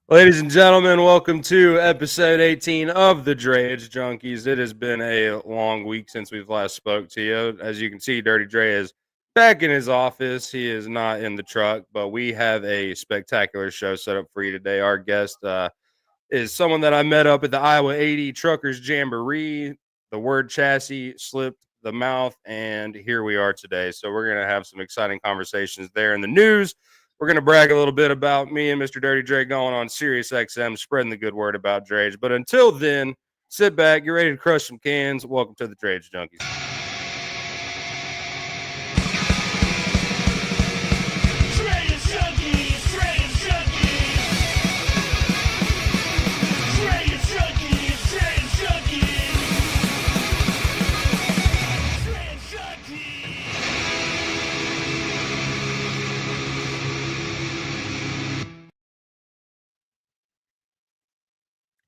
Ladies and gentlemen, welcome to episode 18 of the Drayage Junkies. It has been a long week since we've last spoke to you. As you can see, Dirty Dray is back in his office. He is not in the truck, but we have a spectacular show set up for you today. Our guest is someone that I met up at the Iowa 80 Truckers Jamboree. The word chassis slipped the mouth, and here we are today. So we're going to have some exciting conversations there in the news. We're going to brag a little bit about me and Mr. Dirty Dray going on Sirius XM, spreading the good word about Drayage. But until then, sit back, get ready to crush some cans. Welcome to the Drayage Junkies.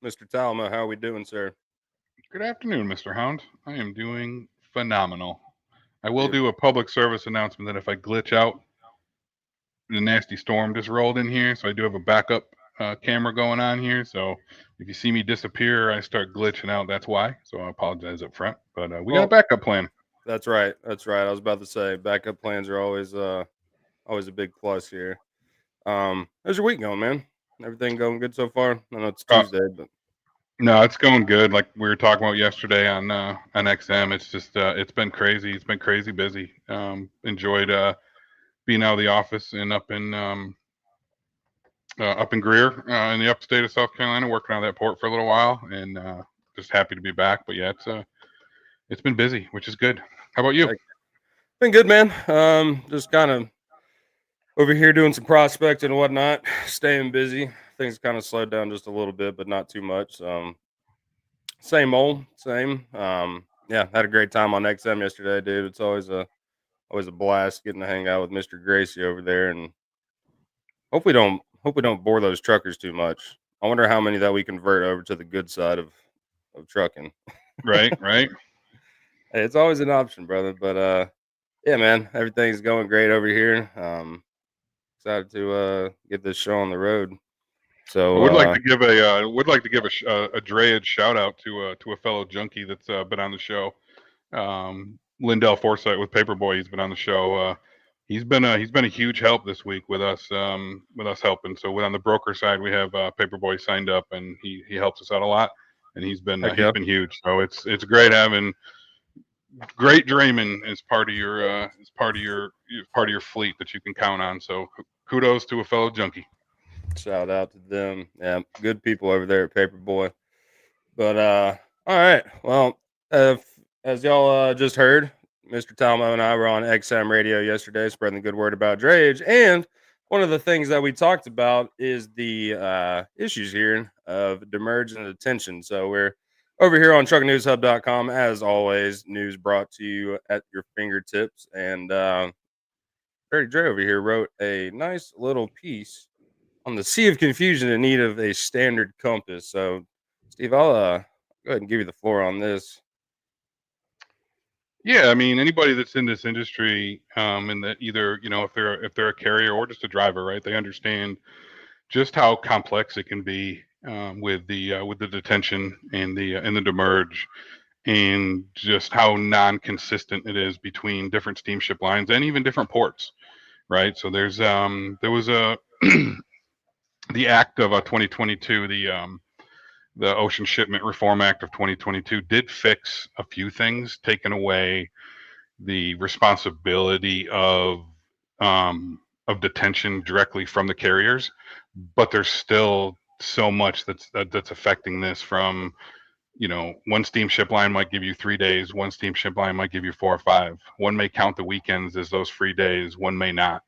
Mr. Talamo, how are we doing, sir? Good afternoon, Mr. Hound. I am doing phenomenal. I will do a public service announcement that if I glitch out, the nasty storm just rolled in here, so I do have a backup camera going on here. So if you see me disappear, I start glitching out. That's why. So I apologize up front, but we got a backup plan. That's right. That's right. I was about to say backup plans are always a big plus here. How's your week going, man? Everything going good so far? I know it's Tuesday, but no, it's going good. Like we were talking about yesterday on XM, it's just it's been crazy. It's been crazy busy. Enjoyed being out of the office and up in Greer in the upstate of South Carolina, working on that port for a little while, and just happy to be back. But yeah, it's been busy, which is good. How about you? Been good, man. Just kind of over here doing some prospecting and whatnot, staying busy. Things kind of slowed down just a little bit, but not too much. Same old, same. Yeah, had a great time on XM yesterday, dude. It's always a blast getting to hang out with Mr. Gracie over there, and hope we don't bore those truckers too much. I wonder how many that we convert over to the good side of trucking. Right. Hey, it's always an option, brother. But yeah, man, everything's going great over here. Excited to get this show on the road. So I would like to give a Drayage shout out to a fellow junkie that's been on the show. Lindell Forsythe with Paperboy. He's been on the show. He's been a huge help this week with us helping. So on the broker side, we have Paperboy signed up, and he helps us out a lot, and he's been huge. So it's great having great draymen as part of your fleet that you can count on. So kudos to a fellow junkie. Shout out to them. Yeah, good people over there at Paperboy. But all right. Well, as y'all just heard, Mr. Talamo and I were on XM radio yesterday, spreading the good word about Drayage. And one of the things that we talked about is the issues here of demerge and detention. So we're over here on trucknewshub.com, as always, news brought to you at your fingertips. And Dirty Dray over here wrote a nice little piece on the sea of confusion in need of a standard compass. So, Steve, I'll go ahead and give you the floor on this. Yeah, I mean, anybody that's in this industry, and that either if they're a carrier or just a driver, right? They understand just how complex it can be with the detention and the demerge, and just how non-consistent it is between different steamship lines and even different ports, right? So there was a the Act of 2022, the Ocean Shipment Reform Act of 2022 did fix a few things, taking away the responsibility of detention directly from the carriers, but there's still so much that's affecting this. From one steamship line might give you 3 days, one steamship line might give you 4 or 5. One may count the weekends as those free days, one may not.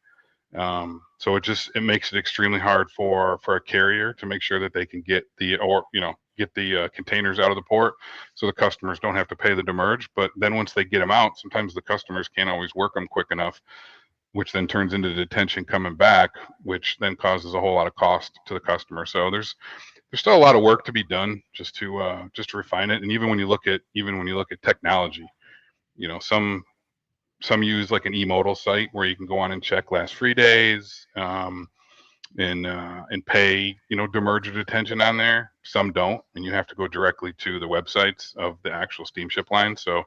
So it makes it extremely hard for a carrier to make sure that they can get the containers out of the port, so the customers don't have to pay the demerge. But then once they get them out, sometimes the customers can't always work them quick enough, which then turns into detention coming back, which then causes a whole lot of cost to the customer. So there's still a lot of work to be done just to refine it. And even when you look at technology, some use like an e-modal site where you can go on and check last free days. and pay, demerger detention on there. Some don't, and you have to go directly to the websites of the actual steamship line. So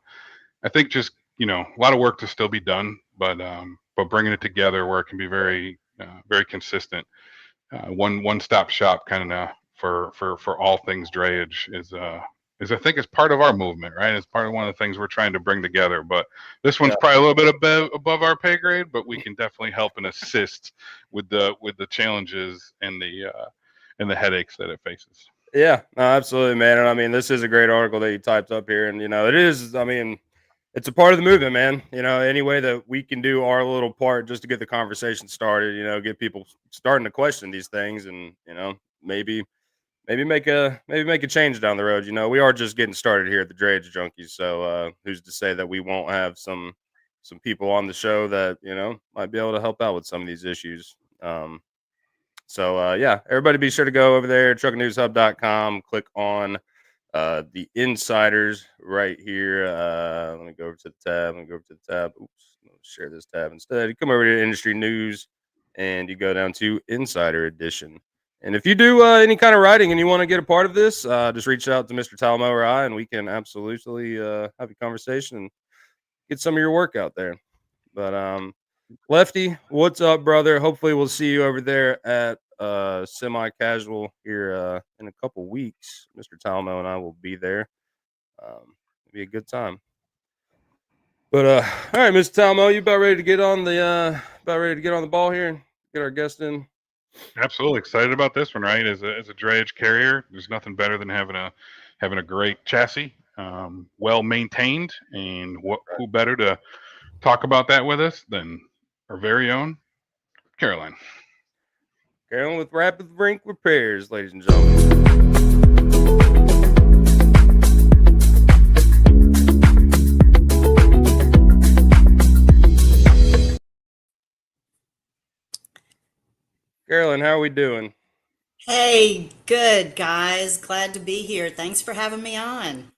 I think just, a lot of work to still be done, but bringing it together where it can be very very consistent, one-stop shop kind of for all things drayage is I think is part of our movement, right? It's part of one of the things we're trying to bring together. But this one's probably a little bit above our pay grade, but we can definitely help and assist with the challenges and the headaches that it faces. Yeah, no, absolutely, man. And I mean, this is a great article that you typed up here, and it is. I mean, it's a part of the movement, man. Any way that we can do our little part just to get the conversation started, get people starting to question these things, and maybe make a change down the road. We are just getting started here at the Drayage Junkies, so who's to say that we won't have some people on the show that might be able to help out with some of these issues. So yeah, everybody be sure to go over there, trucknewshub.com, click on the insiders right here. Let me go over to the tab. Oops, let me share this tab instead. You come over to industry news and you go down to insider edition. And if you do any kind of writing and you want to get a part of this, just reach out to Mr. Talamo or I, and we can absolutely have a conversation and get some of your work out there. But Lefty, what's up, brother? Hopefully we'll see you over there at semi-casual here in a couple weeks. Mr. Talamo and I will be there. It'll be a good time. But all right, Mr. Talamo, you about ready to get on the ball here and get our guest in? Absolutely excited about this one, right? As a drayage carrier, there's nothing better than having a great chassis, well maintained, and who better to talk about that with us than our very own Carolyn. Carolyn with RapidLink Repairs, ladies and gentlemen. Carolyn, how are we doing? Hey, good guys. Glad to be here. Thanks for having me on.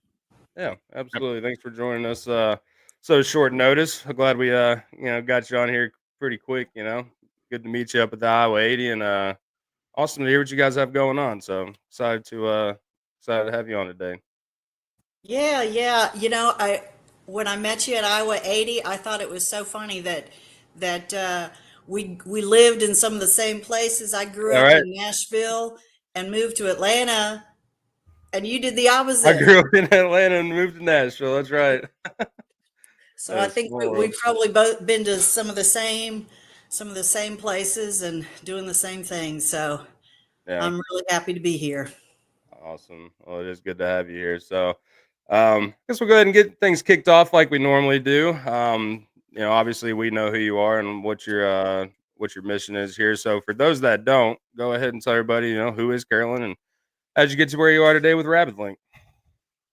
Yeah, absolutely. Thanks for joining us. So short notice. I'm glad we got you on here pretty quick. Good to meet you up at the Highway 80, and awesome to hear what you guys have going on. So excited to have you on today. Yeah. When I met you at Iowa 80, I thought it was so funny that we lived in some of the same places. I grew up in Nashville and moved to Atlanta, and you did the opposite. I grew up in Atlanta and moved to Nashville. That's right. So I think we've probably both been to some of the same places and doing the same thing. So yeah. I'm really happy to be here. Awesome. Well, it is good to have you here. So I guess we'll go ahead and get things kicked off like we normally do. Obviously we know who you are and what your mission is here. So for those that don't, go ahead and tell everybody, who is Carolyn and how'd you get to where you are today with RapidLink?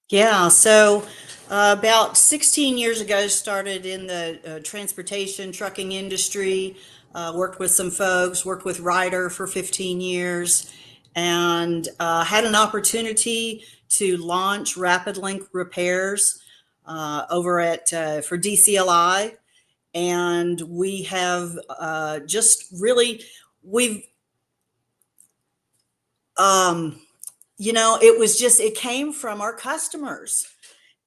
Yeah, so about 16 years ago, started in the transportation trucking industry, worked with some folks, worked with Ryder for 15 years, and had an opportunity to launch RapidLink Repairs over at for DCLI. And we have it came from our customers.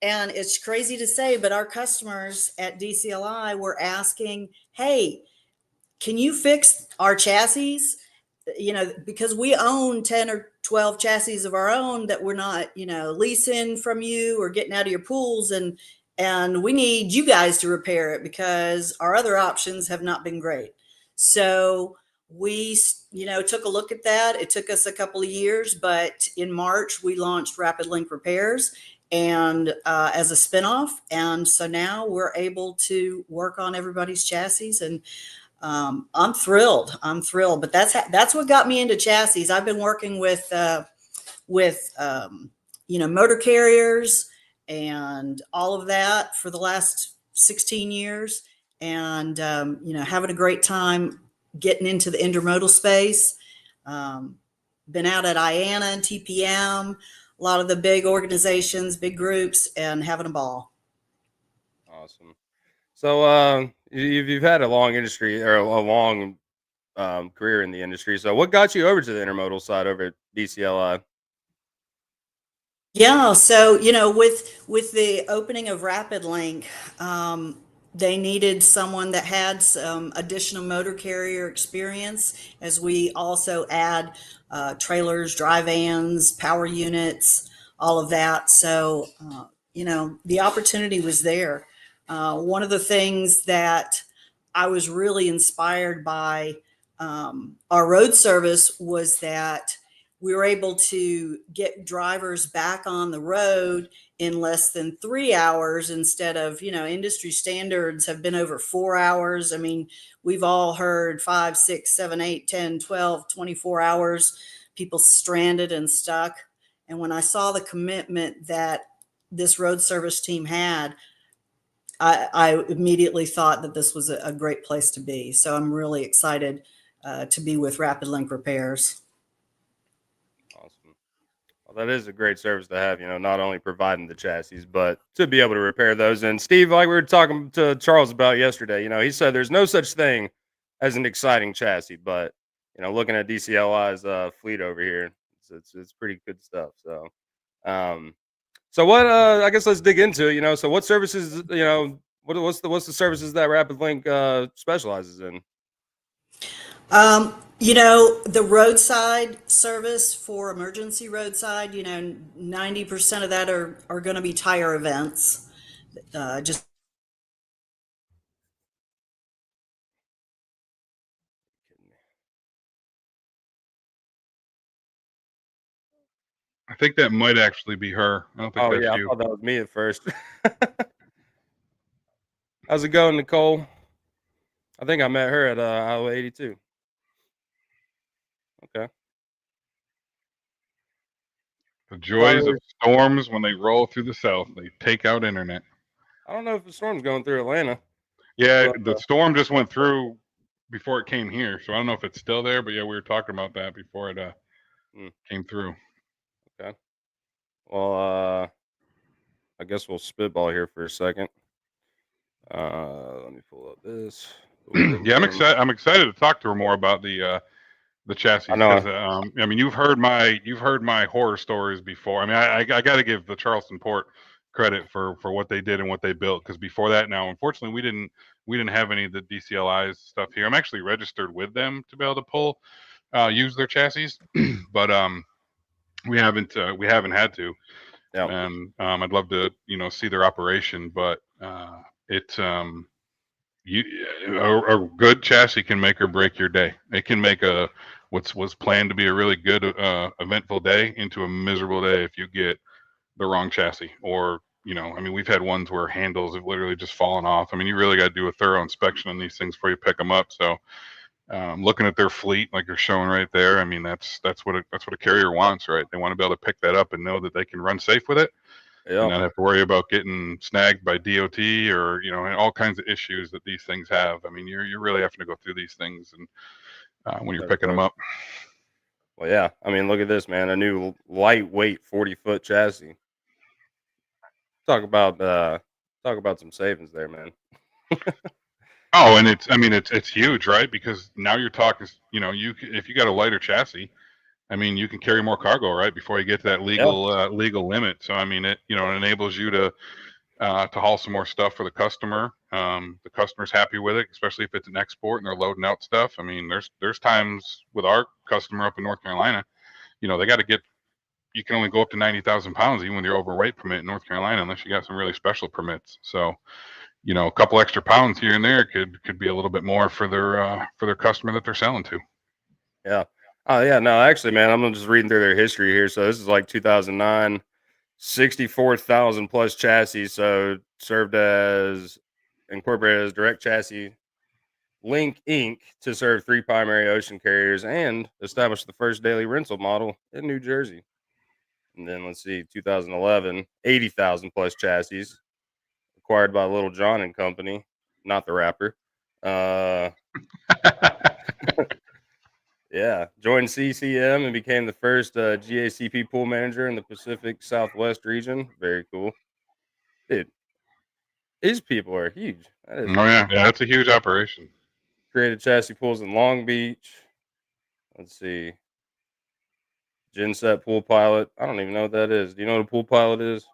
And it's crazy to say, but our customers at DCLI were asking, hey, can you fix our chassis? Because we own 10 or 12 chassis of our own that we're not, leasing from you or getting out of your pools. And we need you guys to repair it because our other options have not been great. So we, took a look at that. It took us a couple of years, but in March, we launched RapidLink Repairs and as a spinoff. And so now we're able to work on everybody's chassis, and I'm thrilled. But that's what got me into chassis. I've been working with motor carriers and all of that for the last 16 years, and having a great time getting into the intermodal space. Been out at IANA and TPM, a lot of the big organizations, big groups, and having a ball. Awesome. So you've had a long industry or a long career in the industry. So what got you over to the intermodal side over at DCLI? Yeah, so with the opening of RapidLink, they needed someone that had some additional motor carrier experience, as we also add trailers, dry vans, power units, all of that. So the opportunity was there. One of the things that I was really inspired by our road service was that we were able to get drivers back on the road in less than 3 hours instead of, industry standards have been over 4 hours. I mean, we've all heard 5, 6, 7, 8, 10, 12, 24 hours, people stranded and stuck. And when I saw the commitment that this road service team had, I immediately thought that this was a great place to be. So I'm really excited to be with RapidLink Repairs. Awesome. Well, that is a great service to have, not only providing the chassis, but to be able to repair those. And Steve, like we were talking to Charles about yesterday, he said there's no such thing as an exciting chassis, but, looking at DCLI's fleet over here, it's pretty good stuff. So, so what, I guess let's dig into it, so what services, what's the services that RapidLink specializes in? The roadside service for emergency roadside, 90% of that are going to be tire events. Just I think that might actually be her. I don't think that's I you. thought that was me at first. How's it going, Nicole? I think I met her at Iowa 82. Okay. The joys of storms when they roll through the south. They take out internet. I don't know if the storm's going through Atlanta. Yeah, the storm just went through before it came here, so I don't know if it's still there. But yeah, we were talking about that before it came through. Okay. Well, I guess we'll spitball here for a second. Let me pull up this. Yeah, I'm excited to talk to her more about the chassis. I know. I mean, you've heard my horror stories before. I mean, I got to give the Charleston Port credit for what they did and what they built, because before that, now unfortunately we didn't have any of the DCLI's stuff here. I'm actually registered with them to be able to use their chassis, but we haven't had to. Yeah. And I'd love to see their operation, but it's a good chassis can make or break your day. It can make what's was planned to be a really good eventful day into a miserable day if you get the wrong chassis. Or I mean, we've had ones where handles have literally just fallen off. I mean, you really got to do a thorough inspection on these things before you pick them up. So looking at their fleet like you're showing right there, I mean, that's what a carrier wants, right? They want to be able to pick that up and know that they can run safe with it. Yeah. And not have to worry about getting snagged by DOT or and all kinds of issues that these things have. I mean, you're really having to go through these things and when you're picking them up. Well, yeah. I mean, look at this, man. A new lightweight 40-foot chassis. Talk about some savings there, man. Oh, and it's huge, right? Because now you're talking, if you got a lighter chassis, I mean, you can carry more cargo, right, before you get to that legal limit. So I mean, it enables you to haul some more stuff for the customer. The customer's happy with it, especially if it's an export and they're loading out stuff. I mean, there's times with our customer up in North Carolina, they got to get. You can only go up to 90,000 pounds even with your overweight permit in North Carolina, unless you got some really special permits. So, a couple extra pounds here and there could be a little bit more for their customer that they're selling to. Yeah. Oh yeah. No, actually, man, I'm just reading through their history here. So this is like 2009, 64,000 plus chassis. So served as incorporated as direct chassis Link Inc. to serve 3 primary ocean carriers and established the first daily rental model in New Jersey. And then let's see, 2011, 80,000 plus chassis acquired by Little John and Company, not the rapper. Yeah, joined CCM and became the first GACP pool manager in the Pacific Southwest region. Very cool. Dude, these people are huge. Oh, yeah, that's a huge operation. Created chassis pools in Long Beach. Let's see. Genset Pool Pilot. I don't even know what that is. Do you know what a pool pilot is?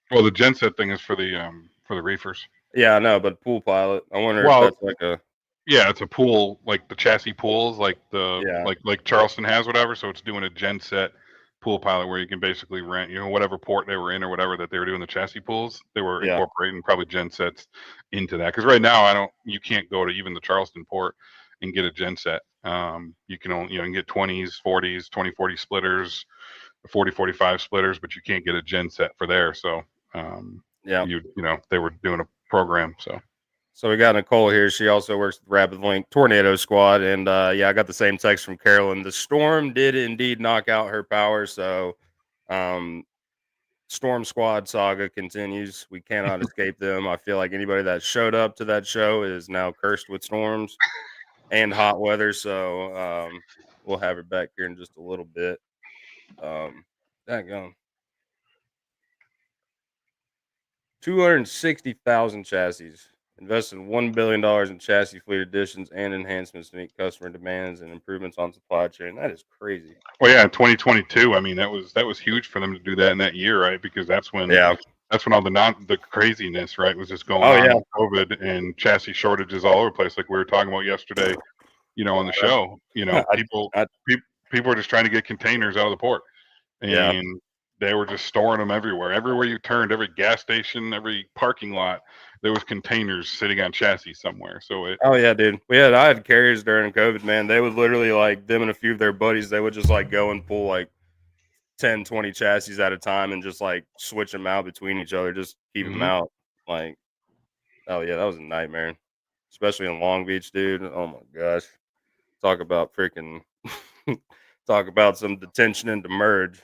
Well, the genset thing is for the reefers. Yeah, I know, but Pool Pilot. I wonder if Well, that's like a yeah, it's a pool, like the chassis pools, like yeah. like Charleston has, whatever. So it's doing a genset pool pilot where you can basically rent, whatever port they were in or whatever that they were doing the chassis pools. They were Yeah. incorporating probably gensets into that, because right now you can't go to even the Charleston port and get a genset. You can only, you can get 20s, 40s, 2040 splitters, 4045 splitters, but you can't get a genset for there. So Yeah. they were doing a program. So we got Nicole here. She also works with RapidLink Tornado Squad, and yeah, I got the same text from Carolyn. The storm did indeed knock out her power, so Storm Squad saga continues. We cannot escape them. I feel like anybody that showed up to that show is now cursed with storms and hot weather. So we'll have her back here in just a little bit. That gone. 260,000 chassis. Invested $1 billion in chassis fleet additions and enhancements to meet customer demands and improvements on supply chain. That is crazy. Well, yeah, in 2022, I mean, that was huge for them to do that in that year, right? Because that's when all the craziness, right, was just going on with COVID and chassis shortages all over the place, like we were talking about yesterday, on the show. People were just trying to get containers out of the port, and they were just storing them everywhere. Everywhere you turned, every gas station, every parking lot, there was containers sitting on chassis somewhere. So I had carriers during COVID, man. They would literally, like, them and a few of their buddies, they would just like go and pull like 10, 20 chassis at a time and just like switch them out between each other, just keep them out. Like, oh yeah, that was a nightmare, especially in Long Beach, dude. Oh my gosh, talk about freaking talk about some detention and demurrage.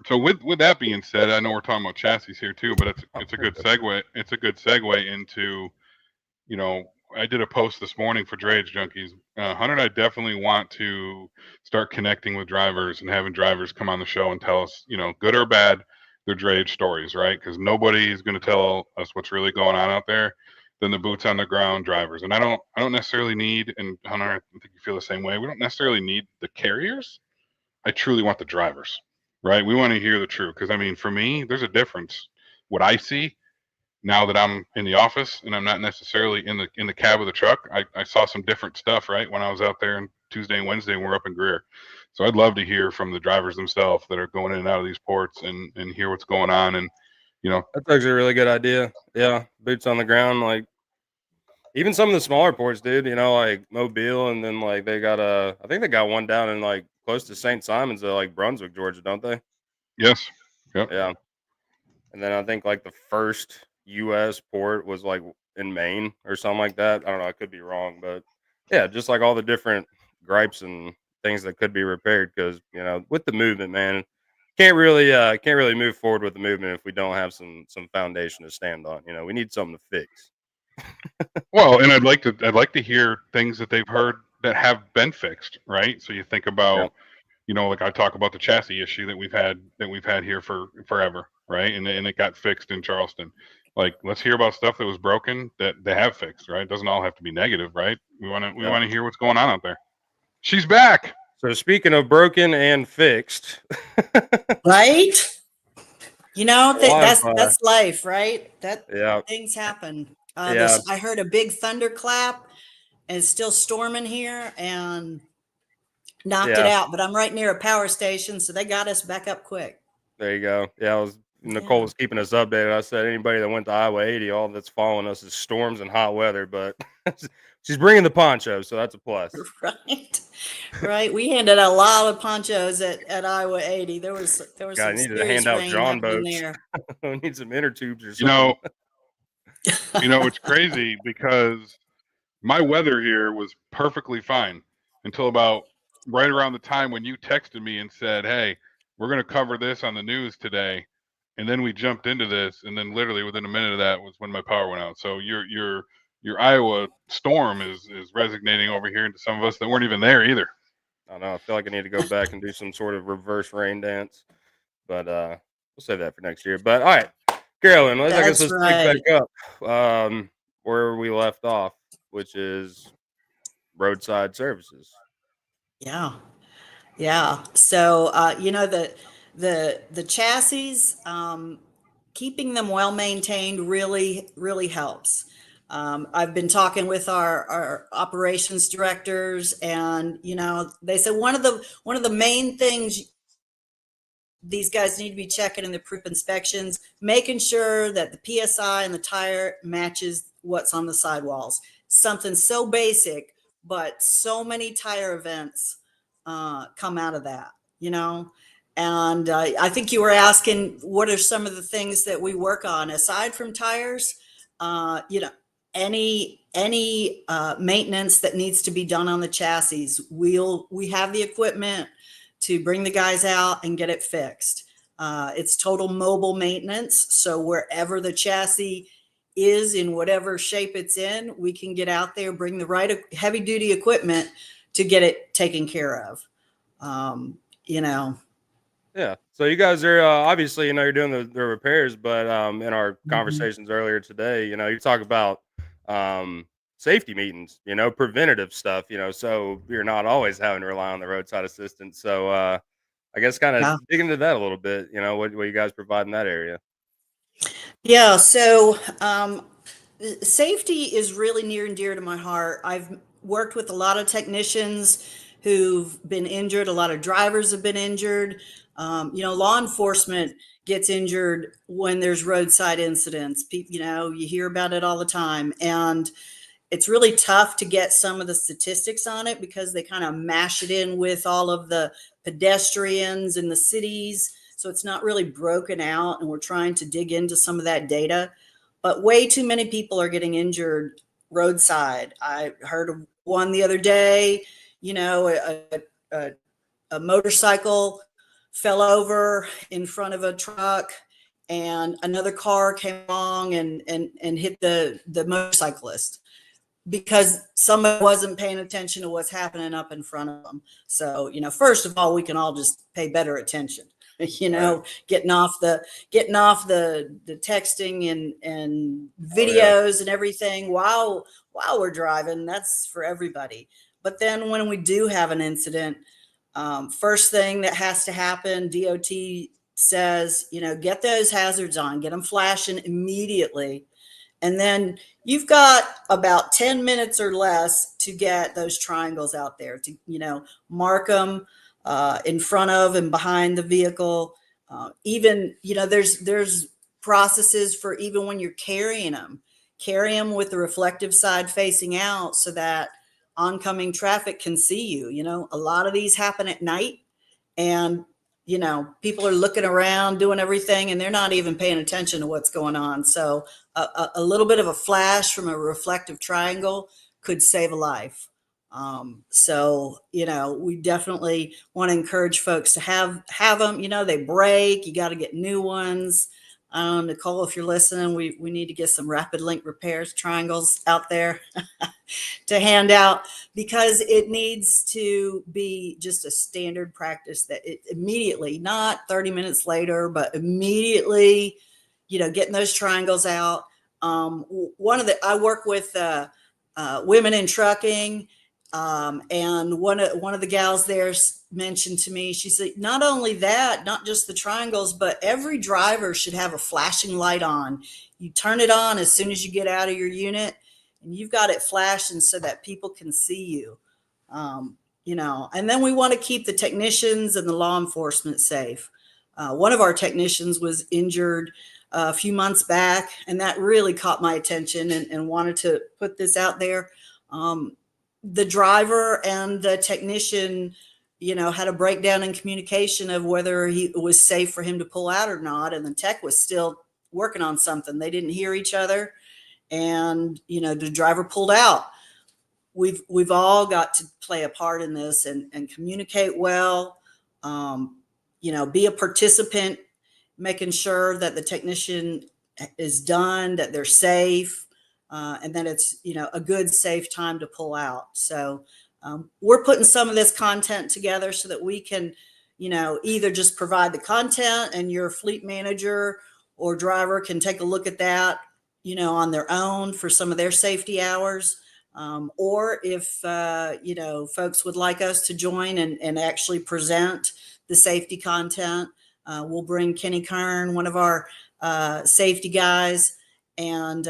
So with that being said, I know we're talking about chassis here too, but it's a good segue. It's a good segue into, I did a post this morning for Drayage Junkies. Hunter and I definitely want to start connecting with drivers and having drivers come on the show and tell us, good or bad, their drayage stories, right? Because nobody is going to tell us what's really going on out there than the boots on the ground drivers. And I don't necessarily need, and Hunter, I think you feel the same way. We don't necessarily need the carriers. I truly want the drivers. Right, we want to hear the truth, because I mean, for me, there's a difference. What I see now that I'm in the office and I'm not necessarily in the cab of the truck, I saw some different stuff, right, when I was out there on Tuesday and Wednesday when we're up in Greer. So I'd love to hear from the drivers themselves that are going in and out of these ports and hear what's going on. And that's actually a really good idea. Yeah, boots on the ground, like even some of the smaller ports, dude. Like Mobile, and then like they got I think they got one down in like close to St. Simons, like Brunswick, Georgia, don't they? Yes. Yep. Yeah. And then I think like the first U.S. port was like in Maine or something like that. I don't know. I could be wrong, but yeah, just like all the different gripes and things that could be repaired, because with the movement, man, can't really move forward with the movement if we don't have some foundation to stand on. We need something to fix. Well, and I'd like to hear things that they've heard that have been fixed, right? So you think about, like I talk about the chassis issue that we've had here for forever, right? And it got fixed in Charleston. Like, let's hear about stuff that was broken that they have fixed, right? It doesn't all have to be negative, right? We want to hear what's going on out there. She's back. So speaking of broken and fixed, right? That's life, right? Things happen. I heard a big thunderclap, and it's still storming here, and knocked it out. But I'm right near a power station, so they got us back up quick. There you go. Yeah, Nicole was keeping us updated. I said anybody that went to Highway 80, all that's following us is storms and hot weather, but she's bringing the poncho, so that's a plus. Right. We handed out a lot of ponchos at Iowa 80. There was God, some I needed to hand out John boats. There. We need some inner tubes or something. It's crazy because my weather here was perfectly fine until about right around the time when you texted me and said, "Hey, we're going to cover this on the news today," and then we jumped into this, and then literally within a minute of that was when my power went out. So your Iowa storm is resonating over here into some of us that weren't even there either. I don't know. I feel like I need to go back and do some sort of reverse rain dance, but we'll save that for next year. But all right, Carolyn, let's pick back up. where we left off, which is roadside services. Yeah. Yeah. So, the chassis, keeping them well maintained really helps. I've been talking with our operations directors, and they said one of the main things these guys need to be checking in the proof inspections, making sure that the PSI and the tire matches what's on the sidewalls. Something so basic, but so many tire events come out of that, And I think you were asking, what are some of the things that we work on aside from tires? Any maintenance that needs to be done on the chassis, we have the equipment to bring the guys out and get it fixed. It's total mobile maintenance. So wherever the chassis is, in whatever shape it's in, we can get out there, bring the right heavy duty equipment to get it taken care of. Yeah. So you guys are obviously, you're doing the repairs, but in our conversations earlier today, you talk about safety meetings, preventative stuff, so you're not always having to rely on the roadside assistance. So I guess kind of Yeah. dig into that a little bit, what you guys provide in that area. Yeah. So safety is really near and dear to my heart. I've worked with a lot of technicians who've been injured. A lot of drivers have been injured. Law enforcement gets injured when there's roadside incidents. You hear about it all the time. And it's really tough to get some of the statistics on it because they kind of mash it in with all of the pedestrians in the cities. So it's not really broken out, and we're trying to dig into some of that data. But way too many people are getting injured roadside. I heard of one the other day, a motorcycle fell over in front of a truck, and another car came along and hit the motorcyclist because somebody wasn't paying attention to what's happening up in front of them. So, first of all, we can all just pay better attention, Right. getting off the texting and videos and everything while we're driving. That's for everybody. But then when we do have an incident, first thing that has to happen, DOT says, get those hazards on, get them flashing immediately. And then you've got about 10 minutes or less to get those triangles out there to, mark them in front of and behind the vehicle. Even, there's processes for even when you're carry them with the reflective side facing out so that oncoming traffic can see you. A lot of these happen at night, and people are looking around doing everything and they're not even paying attention to what's going on. So a little bit of a flash from a reflective triangle could save a life. So we definitely want to encourage folks to have them. They break, you got to get new ones. Nicole, if you're listening, we need to get some RapidLink Repairs triangles out there to hand out, because it needs to be just a standard practice that it immediately, not 30 minutes later, but immediately, getting those triangles out. I work with women in trucking, and one of the gals there mentioned to me, she said, not only that, not just the triangles, but every driver should have a flashing light on. You turn it on as soon as you get out of your unit, and you've got it flashing so that people can see you. And then we want to keep the technicians and the law enforcement safe. One of our technicians was injured a few months back, and that really caught my attention and wanted to put this out there. The driver and the technician, had a breakdown in communication of whether it was safe for him to pull out or not. And the tech was still working on something. They didn't hear each other. And, the driver pulled out. We've all got to play a part in this and communicate well, be a participant, making sure that the technician is done, that they're safe, and that it's, a good, safe time to pull out. So we're putting some of this content together so that we can, either just provide the content and your fleet manager or driver can take a look at that, you know, on their own for some of their safety hours. Or if, you know, folks would like us to join and actually present the safety content, we'll bring Kenny Kern, one of our safety guys, and,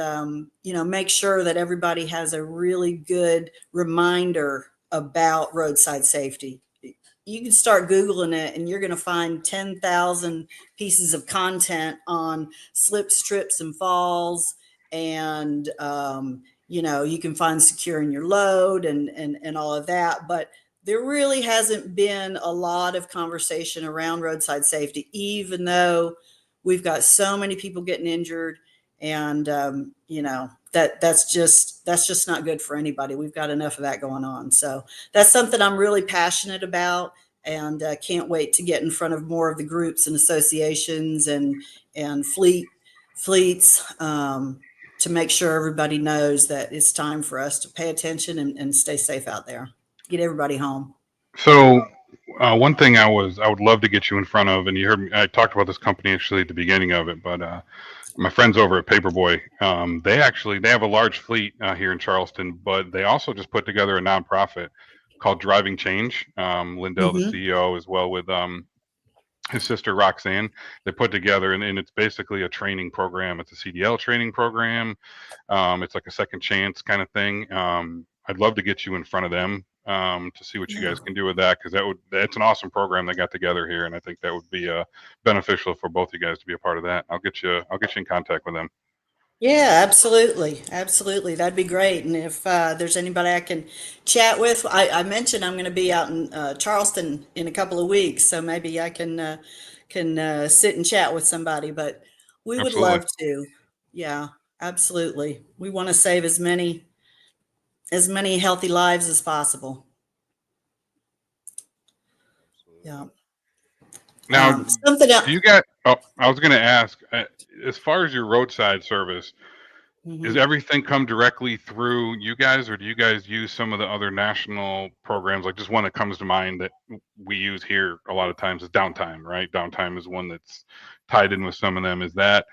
you know, make sure that everybody has a really good reminder about roadside safety. You can start Googling it and you're going to find 10,000 pieces of content on slips, trips, and falls. And, you know, you can find securing your load and all of that. But there really hasn't been a lot of conversation around roadside safety, even though we've got so many people getting injured. And, you know, that's just not good for anybody. We've got enough of that going on. So that's something I'm really passionate about, and can't wait to get in front of more of the groups and associations and fleets to make sure everybody knows that it's time for us to pay attention and stay safe out there. Get everybody home. So one thing I would love to get you in front of, and you heard me, I talked about this company actually at the beginning of it, but my friends over at Paperboy, they have a large fleet here in Charleston, but they also just put together a nonprofit called Driving Change. Lindell, the CEO, as well with his sister Roxanne, they put together, and it's basically a training program. It's a CDL training program. It's like a second chance kind of thing. I'd love to get you in front of them to see what you guys can do with that, because that's an awesome program they got together here, and I think that would be beneficial for both you guys to be a part of that. I'll get you in contact with them. Yeah, absolutely. Absolutely. That'd be great. And if there's anybody I can chat with, I mentioned I'm going to be out in Charleston in a couple of weeks, so maybe I can sit and chat with somebody, but we would love to. Yeah, absolutely. We want to save as many healthy lives as possible. Yeah. Now, something else. do you got, I was going to ask, as far as your roadside service, does everything come directly through you guys, or do you guys use some of the other national programs? Like, just one that comes to mind that we use here a lot of times is Downtime, right? Downtime is one that's tied in with some of them. Is that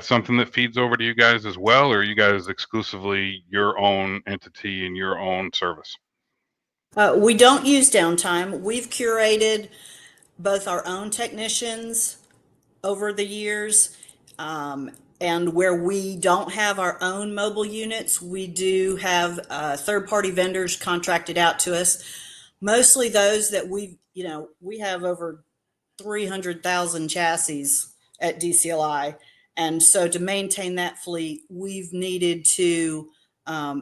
something that feeds over to you guys as well, or are you guys exclusively your own entity and your own service? We don't use Downtime. We've curated both our own technicians over the years, and where we don't have our own mobile units, we do have third-party vendors contracted out to us. Mostly those that we have over 300,000 chassis at DCLI. And so to maintain that fleet, we've needed to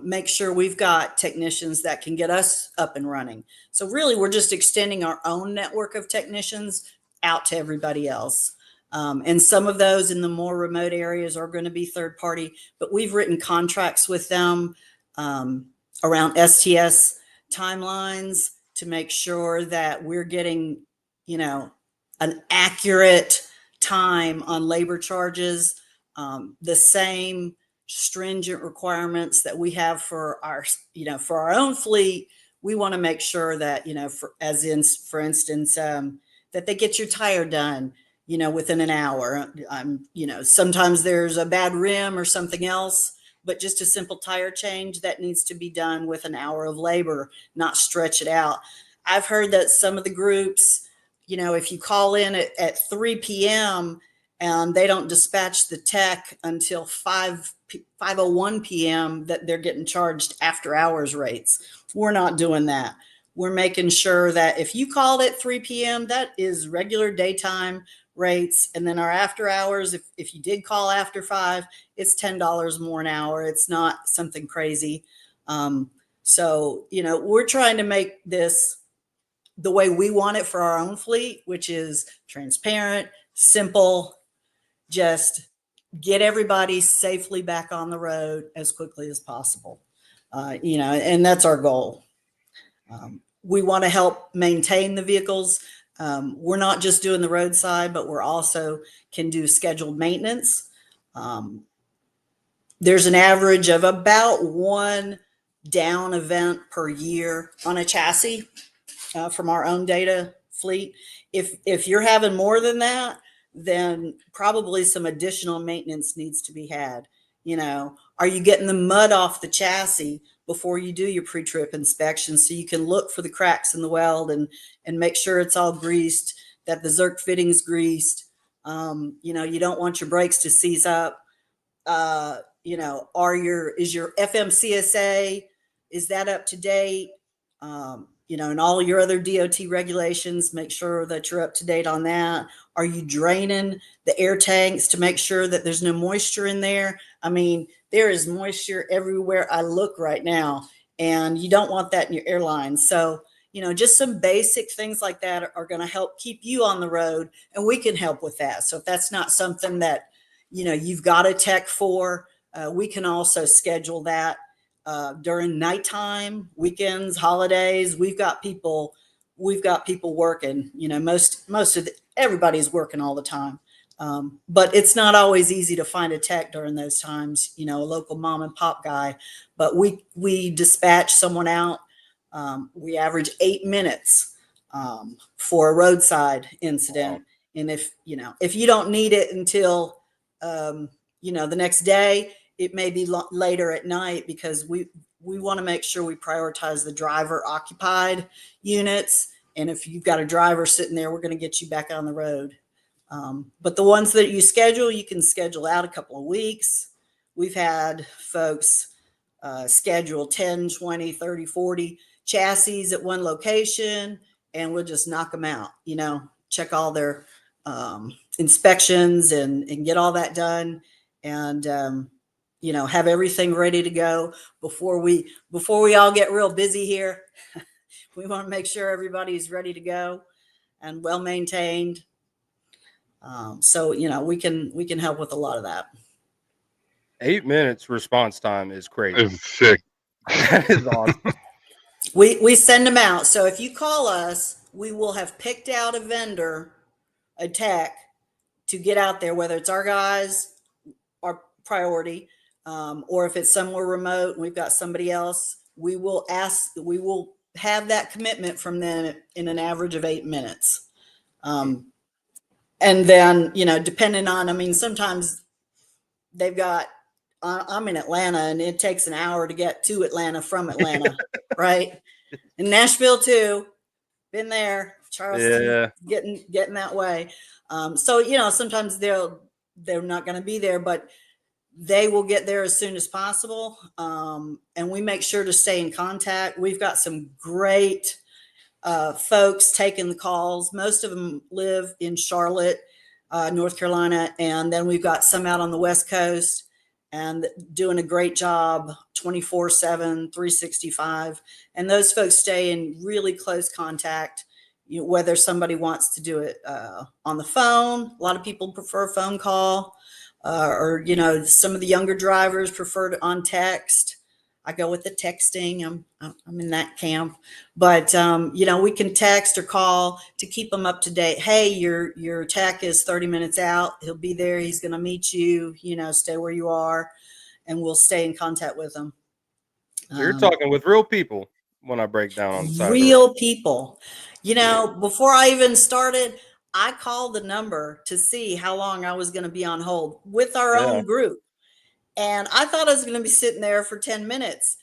make sure we've got technicians that can get us up and running. So really, we're just extending our own network of technicians out to everybody else. And some of those in the more remote areas are going to be third party, but we've written contracts with them around STS timelines to make sure that we're getting, an accurate time on labor charges, the same stringent requirements that we have for our own fleet. We want to make sure that, for instance, that they get your tire done, within an hour. Sometimes there's a bad rim or something else, but just a simple tire change that needs to be done with an hour of labor, not stretch it out. I've heard that some of the groups, if you call in at 3 p.m. and they don't dispatch the tech until 5:01 p.m., that they're getting charged after hours rates. We're not doing that. We're making sure that if you called at 3 p.m., that is regular daytime rates. And then our after hours, if you did call after 5, it's $10 more an hour. It's not something crazy. So, we're trying to make this the way we want it for our own fleet, which is transparent, simple, just get everybody safely back on the road as quickly as possible. And that's our goal. We want to help maintain the vehicles. We're not just doing the roadside, but we're also can do scheduled maintenance. There's an average of about 1 down event per year on a chassis from our own data fleet. If you're having more than that, then probably some additional maintenance needs to be had. You know, are you getting the mud off the chassis before you do your pre-trip inspection, so you can look for the cracks in the weld and make sure it's all greased, that the Zerk fitting's greased. You know, you don't want your brakes to seize up. You know, is your FM CST, is that up to date? You know, and all your other DOT regulations, make sure that you're up to date on that. Are you draining the air tanks to make sure that there's no moisture in there? I mean, there is moisture everywhere I look right now, and you don't want that in your airline. So, you know, just some basic things like that are going to help keep you on the road, and we can help with that. So if that's not something that, you know, you've got a tech for, we can also schedule that during nighttime, weekends, holidays. We've got people working. You know, everybody's working all the time, but it's not always easy to find a tech during those times. You know, a local mom and pop guy, but we dispatch someone out. We average 8 minutes for a roadside incident, and if you don't need it until you know, the next day, it may be later at night, because we want to make sure we prioritize the driver occupied units. And if you've got a driver sitting there, we're going to get you back on the road. But the ones that you can schedule out a couple of weeks. We've had folks schedule 10, 20, 30, 40 chassis at one location, and we'll just knock them out, you know, check all their inspections and get all that done. And, you know, have everything ready to go before we all get real busy here. We want to make sure everybody's ready to go and well maintained. So, you know, we can help with a lot of that. 8 minutes response time is crazy. It's sick. That is awesome. We send them out. So if you call us, we will have picked out a vendor, a tech, to get out there, whether it's our guys, our priority, or if it's somewhere remote and we've got somebody else, we will have that commitment from them in an average of 8 minutes. And then, you know, depending on, I mean, sometimes they've got, I'm in Atlanta and it takes an hour to get to Atlanta from Atlanta, right? In Nashville too, been there, Charleston, getting that way. So, you know, sometimes they're not going to be there, but they will get there as soon as possible. And we make sure to stay in contact. We've got some great folks taking the calls. Most of them live in Charlotte, North Carolina. And then we've got some out on the West Coast and doing a great job 24/7, 365. And those folks stay in really close contact, you know, whether somebody wants to do it on the phone. A lot of people prefer a phone call, or, you know, some of the younger drivers prefer to on text. I go with the texting. I'm in that camp, but you know, we can text or call to keep them up to date. Hey, your tech is 30 minutes out. He'll be there. He's going to meet you. You know, stay where you are, and we'll stay in contact with them. So you're talking with real people when I break down on the side. Real people. You know, before I even started, I called the number to see how long I was going to be on hold with our own group. And I thought I was going to be sitting there for 10 minutes.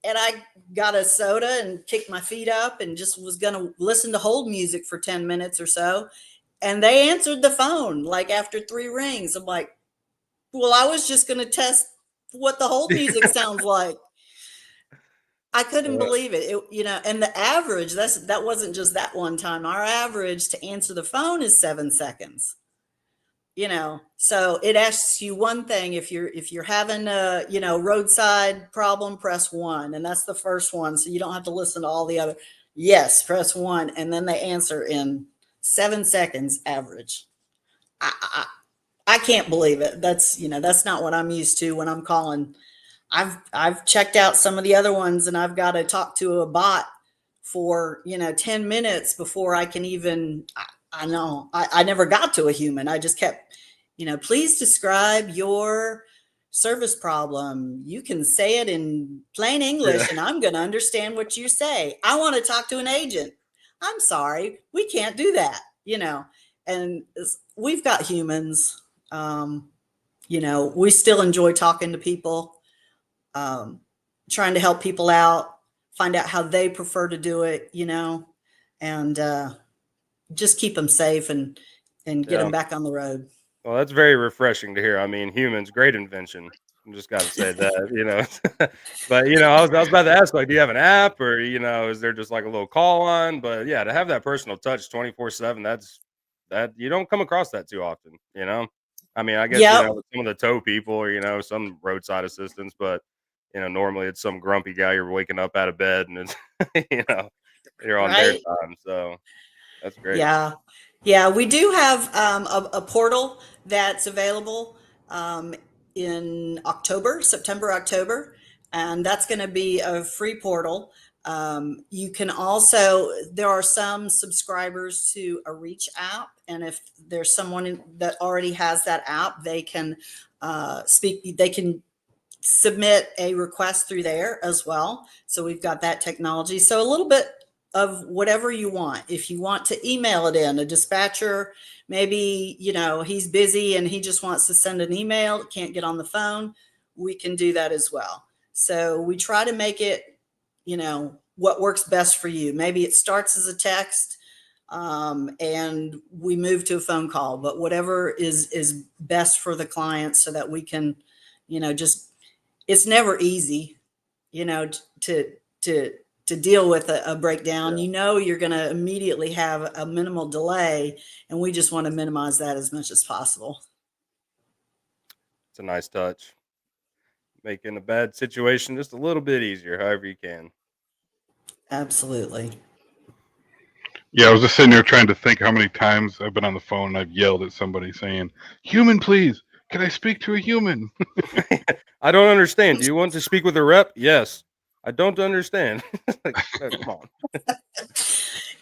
And I got a soda and kicked my feet up and just was going to listen to hold music for 10 minutes or so. And they answered the phone like after 3 rings. I'm like, well, I was just going to test what the hold music sounds like. I couldn't believe it. You know, and the average, that wasn't just that one time. Our average to answer the phone is 7 seconds. You know, so it asks you one thing. If you're having a, you know, roadside problem, press 1, and that's the first one. So you don't have to listen to all the other. Yes, press 1, and then they answer in 7 seconds average. I can't believe it. That's, you know, that's not what I'm used to when I'm calling. I've checked out some of the other ones, and I've got to talk to a bot for, you know, 10 minutes before I can even. I know I never got to a human. I just kept, you know, please describe your service problem. You can say it in plain English and I'm going to understand what you say. I want to talk to an agent. I'm sorry, we can't do that, you know, and we've got humans. you know, we still enjoy talking to people, trying to help people out, find out how they prefer to do it, you know, and just keep them safe and get Yeah. them back on the road. Well, that's very refreshing to hear. I mean, humans, great invention. I just got to say that, you know. But you know, I was about to ask, like, do you have an app, or you know, is there just like a little call on? But yeah, to have that personal touch 24/7, that you don't come across that too often, you know. I mean, I guess you Yep. know with some of the tow people, or you know, some roadside assistants, but you know, normally it's some grumpy guy you're waking up out of bed, and it's you know, you're on their Right. time. So that's great. Yeah. Yeah. We do have a portal that's available in October, September, October, and that's going to be a free portal. You can also, there are some subscribers to a Reach app, and if there's someone that already has that app, they can they can submit a request through there as well. So we've got that technology. So a little bit of whatever you want. If you want to email it in, a dispatcher, maybe, you know, he's busy and he just wants to send an email, can't get on the phone, we can do that as well. So we try to make it, you know, what works best for you. Maybe it starts as a text and we move to a phone call, but whatever is best for the client so that we can, you know, just, it's never easy, you know, to deal with a breakdown. Yeah. You know, you're going to immediately have a minimal delay, and we just want to minimize that as much as possible. It's a nice touch, making a bad situation just a little bit easier, however you can. Absolutely. Yeah, I was just sitting there trying to think how many times I've been on the phone and I've yelled at somebody saying, "Human, please. Can I speak to a human?" I don't understand. Do you want to speak with a rep? Yes. I don't understand. Like, come on.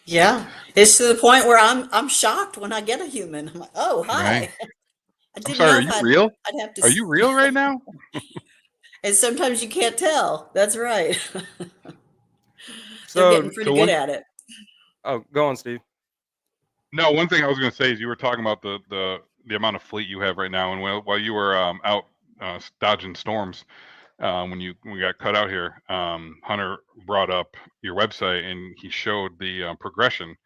Yeah, it's to the point where I'm shocked when I get a human. I'm like, oh, hi. Right. I I'm didn't sorry, know are if you real? I'd have to. Are you real right now? And sometimes you can't tell. That's right. They're So, getting pretty good at it. oh, go on, Steve. No, one thing I was going to say is you were talking about the amount of fleet you have right now, and while you were out dodging storms, when we got cut out here, Hunter brought up your website and he showed the progression,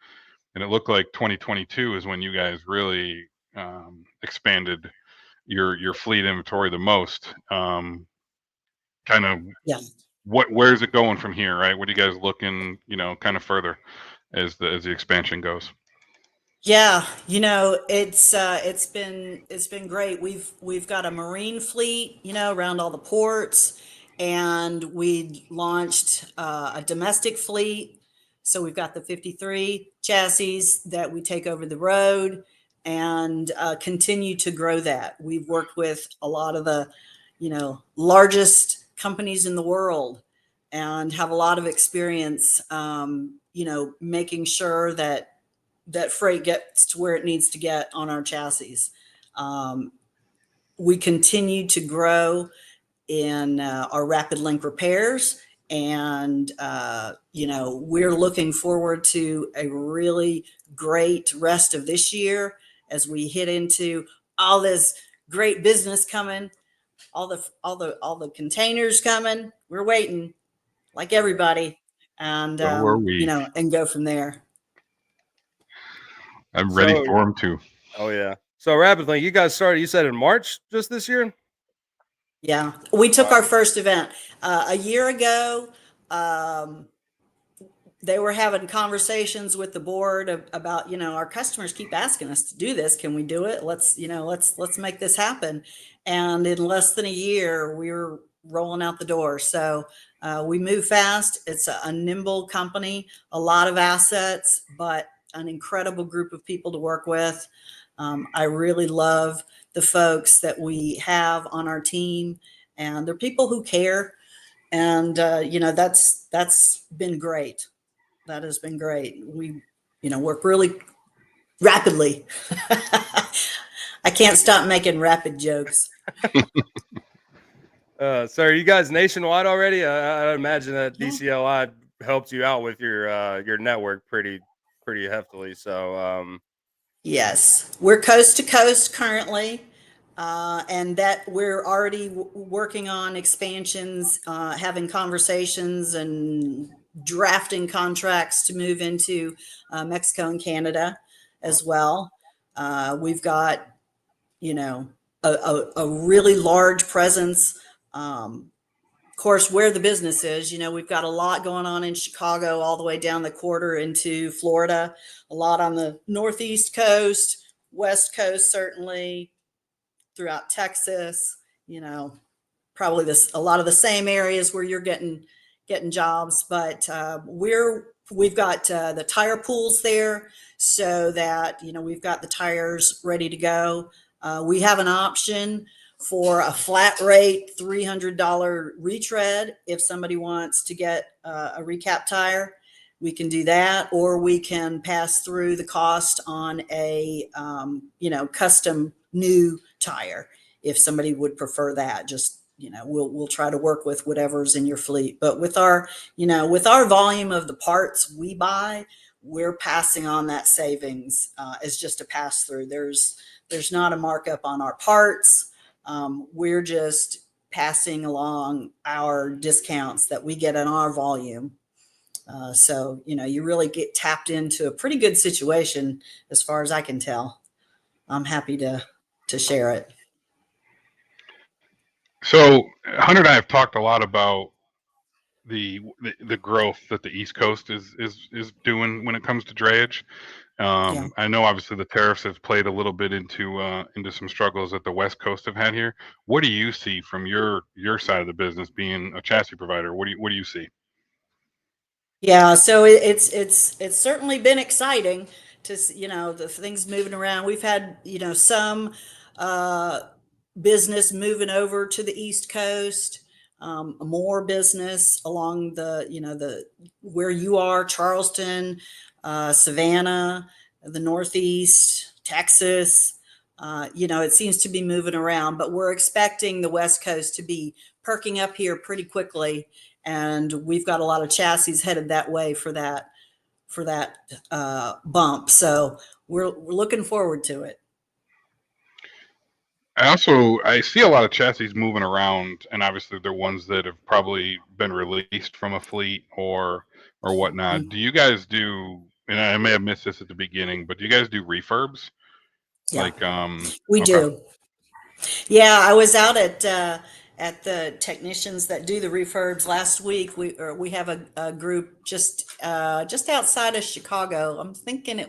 and it looked like 2022 is when you guys really expanded your fleet inventory the most. Kind of, Yeah. where's it going from here, right? What are you guys looking, you know, kind of further as the expansion goes? Yeah, you know, it's been great. We've got a marine fleet, you know, around all the ports, and we launched a domestic fleet. So we've got the 53 chassis that we take over the road, and continue to grow that. We've worked with a lot of the, you know, largest companies in the world, and have a lot of experience, you know, making sure that freight gets to where it needs to get on our chassis. We continue to grow in our RapidLink Repairs, and you know, we're looking forward to a really great rest of this year as we hit into all this great business coming, all the containers coming. We're waiting, like everybody, and So are you we. know, and go from there. I'm ready So, for them too. oh yeah. So rapidly, you guys started. You said in March just this year. Yeah, we took Wow. our first event a year ago. They were having conversations with the board about, you know, our customers keep asking us to do this. Can we do it? Let's, you know, let's make this happen. And in less than a year, we were rolling out the door. So we move fast. It's a nimble company, a lot of assets, but an incredible group of people to work with. I really love the folks that we have on our team, and they're people who care. And you know, that's been great. That has been great. We, you know, work really rapidly. I can't stop making rapid jokes. So are you guys nationwide already? I imagine that Yeah. DCLI helped you out with your network pretty heftily. So Yes, we're coast to coast currently. And that we're already working on expansions, having conversations and drafting contracts to move into Mexico and Canada as well. We've got, you know, a really large presence. Of course, where the business is, you know, we've got a lot going on in Chicago, all the way down the quarter into Florida, a lot on the Northeast coast, West Coast, certainly throughout Texas, you know, probably a lot of the same areas where you're getting jobs, but we've got the tire pools there, so that, you know, we've got the tires ready to go. We have an option for a flat rate $300 retread. If somebody wants to get a recap tire, we can do that, or we can pass through the cost on a you know, custom new tire if somebody would prefer that. Just, you know, we'll try to work with whatever's in your fleet. But with our, you know, with our volume of the parts we buy, we're passing on that savings as just a pass through. There's not a markup on our parts. We're just passing along our discounts that we get in our volume. So, you know, you really get tapped into a pretty good situation as far as I can tell. I'm happy to share it. So Hunter and I have talked a lot about the growth that the East Coast is doing when it comes to drayage. Yeah. I know obviously the tariffs have played a little bit into some struggles that the West Coast have had here. What do you see from your side of the business, being a chassis provider? What do you see? Yeah, so it's certainly been exciting to you know, the things moving around. We've had, you know, some business moving over to the East Coast, more business along the, you know, the where you are, Charleston, Savannah, the Northeast, Texas. You know, it seems to be moving around, but we're expecting the West Coast to be perking up here pretty quickly. And we've got a lot of chassis headed that way for that bump. So we're looking forward to it. I see a lot of chassis moving around, and obviously they're ones that have probably been released from a fleet or whatnot. Do you guys do, and I may have missed this at the beginning, but do you guys do refurbs? Yeah, Like we okay. do. Yeah, I was out at the technicians that do the refurbs last week. We have a group just outside of Chicago. I'm thinking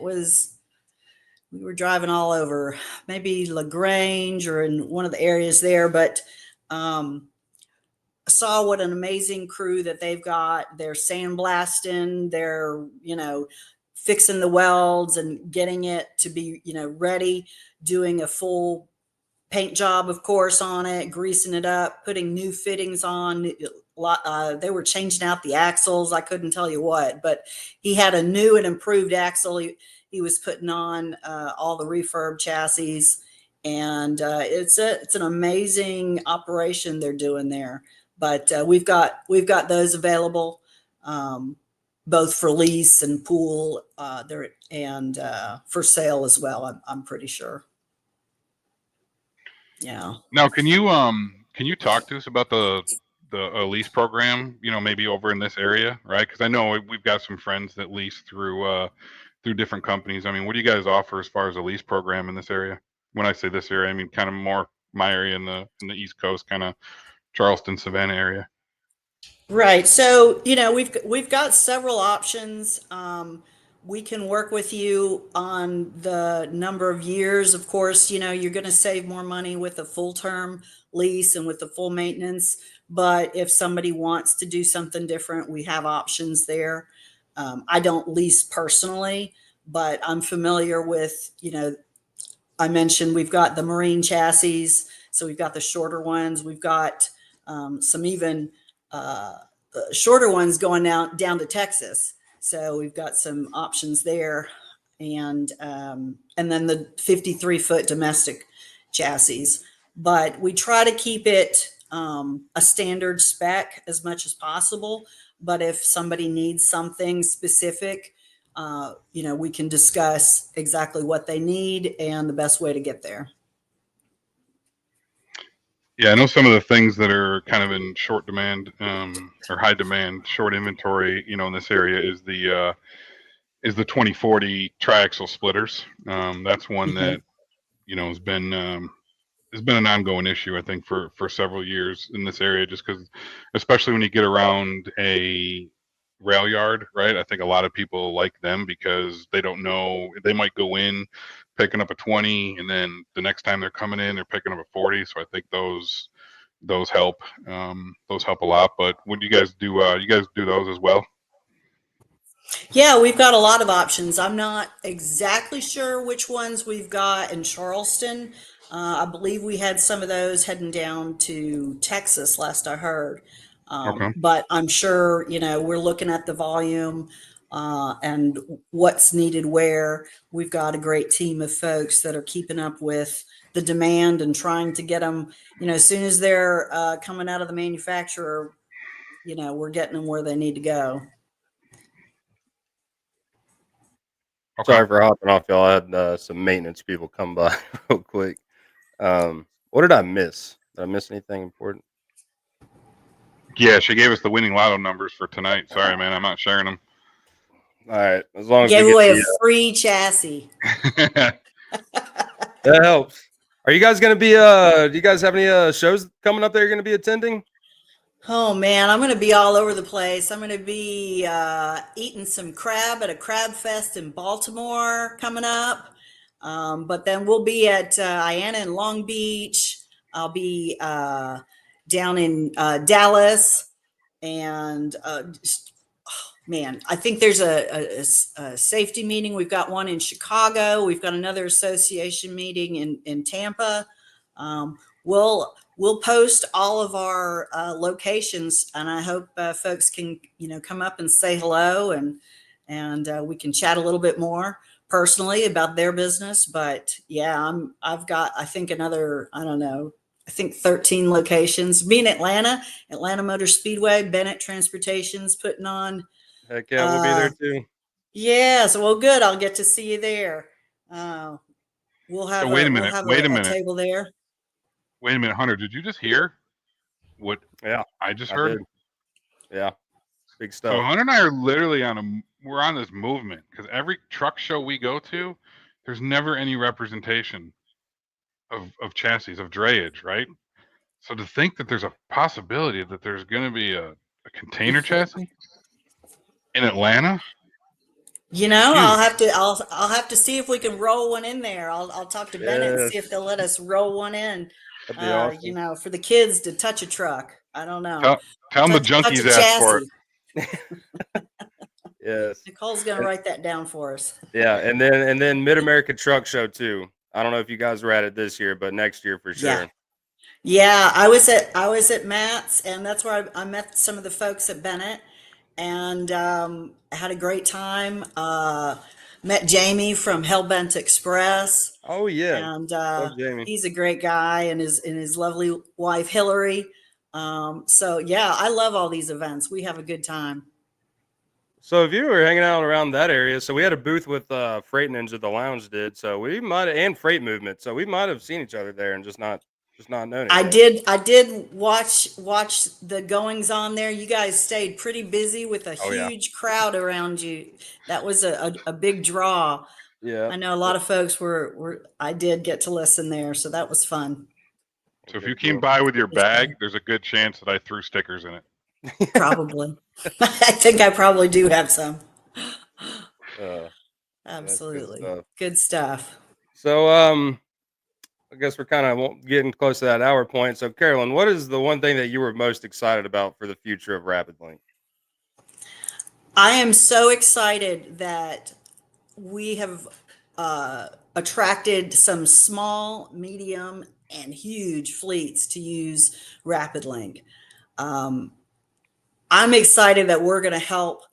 we were driving all over, maybe LaGrange or in one of the areas there, but saw what an amazing crew that they've got. They're sandblasting, they're, you know, fixing the welds and getting it to be, you know, ready, doing a full paint job, of course, on it, greasing it up, putting new fittings on. They were changing out the axles. I couldn't tell you what, but he had a new and improved axle. He was putting on all the refurb chassis, and it's an amazing operation they're doing there. But we've got those available, both for lease and pool, and for sale as well. I'm pretty sure. Yeah. Now, can you talk to us about the lease program? You know, maybe over in this area, right? Because I know we've got some friends that lease through different companies. I mean, what do you guys offer as far as a lease program in this area? When I say this area, I mean kind of more my area in the East Coast, kind of Charleston, Savannah area. Right. So, you know, we've got several options. We can work with you on the number of years. Of course, you know, you're going to save more money with a full term lease and with the full maintenance. But if somebody wants to do something different, we have options there. I don't lease personally, but I'm familiar with, you know, I mentioned we've got the marine chassis. So we've got the shorter ones. We've got some even shorter ones going down to Texas. So we've got some options there, and then the 53-foot domestic chassis. But we try to keep it a standard spec as much as possible. But if somebody needs something specific, you know, we can discuss exactly what they need and the best way to get there. Yeah, I know some of the things that are kind of in short demand or high demand, short inventory, in this area is the 2040 triaxle splitters. That's one that has been an ongoing issue, I think, for several years in this area, just because, especially when you get around a rail yard, right? I think a lot of people like them because they don't know, they might go in picking up a 20, and then the next time they're coming in, they're picking up a 40. So I think those help. Those help a lot. But would you guys do? You guys do those as well? Yeah, we've got a lot of options. I'm not exactly sure which ones we've got in Charleston. I believe we had some of those heading down to Texas, last I heard. Okay. But I'm sure, we're looking at the volume and what's needed where. We've got a great team of folks that are keeping up with the demand and trying to get them, as soon as they're coming out of the manufacturer, we're getting them where they need to go. Okay. Sorry for hopping off, y'all. I had some maintenance people come by real quick. What did I miss? Did I miss anything important? Yeah, she gave us the winning lotto numbers for tonight. Sorry, man, I'm not sharing them. All right, as long as Gave we away a get free chassis. that helps. Are you guys gonna be? Do you guys have any shows coming up that you're gonna be attending? Oh man, I'm going to be all over the place. I'm going to be eating some crab at a crab fest in Baltimore coming up. But then we'll be at Iana in Long Beach. I'll be down in Dallas. And man, I think there's a safety meeting. We've got one in Chicago. We've got another association meeting in Tampa. We'll post all of our locations, and I hope folks can come up and say hello, and we can chat a little bit more personally about their business. But yeah, I've got, I think, another, I don't know, I think 13 locations. Be in Atlanta Motor Speedway, Bennett Transportation's putting on. Heck yeah, we'll be there too. Yeah, so well, good. I'll get to see you there. We'll have So wait a minute. We'll have Wait a a minute. table there. Wait a minute, Hunter. Did you just hear what? Yeah, I just I heard. did. Yeah, big So stuff. Hunter and I are literally we're on this movement because every truck show we go to, there's never any representation of chassis, of drayage, right? So to think that there's a possibility that there's going to be a container chassis in Atlanta. I'll have to see if we can roll one in there. I'll talk to Bennett and see if they'll let us roll one in. That'd be awesome. For the kids to touch a truck. I don't know. Tell them the junkies asked for it. Yes. Nicole's gonna write that down for us. Yeah, and then Mid America Truck Show too. I don't know if you guys were at it this year, but next year for sure. Yeah, I was at Matt's, and that's where I met some of the folks at Bennett, and had a great time. Met Jamie from Hellbent Express. Oh yeah, and he's a great guy, and his lovely wife Hillary. So yeah, I love all these events. We have a good time. So if you were hanging out around that area, so we had a booth with Freight Ninja, the lounge did. So we might and Freight Movement. So we might have seen each other there and just not known it. I did watch the goings on there. You guys stayed pretty busy with a huge crowd around you. That was a big draw. Yeah, I know a lot of folks were. I did get to listen there, so that was fun. So if you came by with your bag, there's a good chance that I threw stickers in it. Probably. I think I probably do have some. Absolutely. Good stuff. So I guess we're kind of getting close to that hour point. So Carolyn, what is the one thing that you were most excited about for the future of RapidLink? I am so excited that we have attracted some small, medium, and huge fleets to use RapidLink. I'm excited that we're going to help,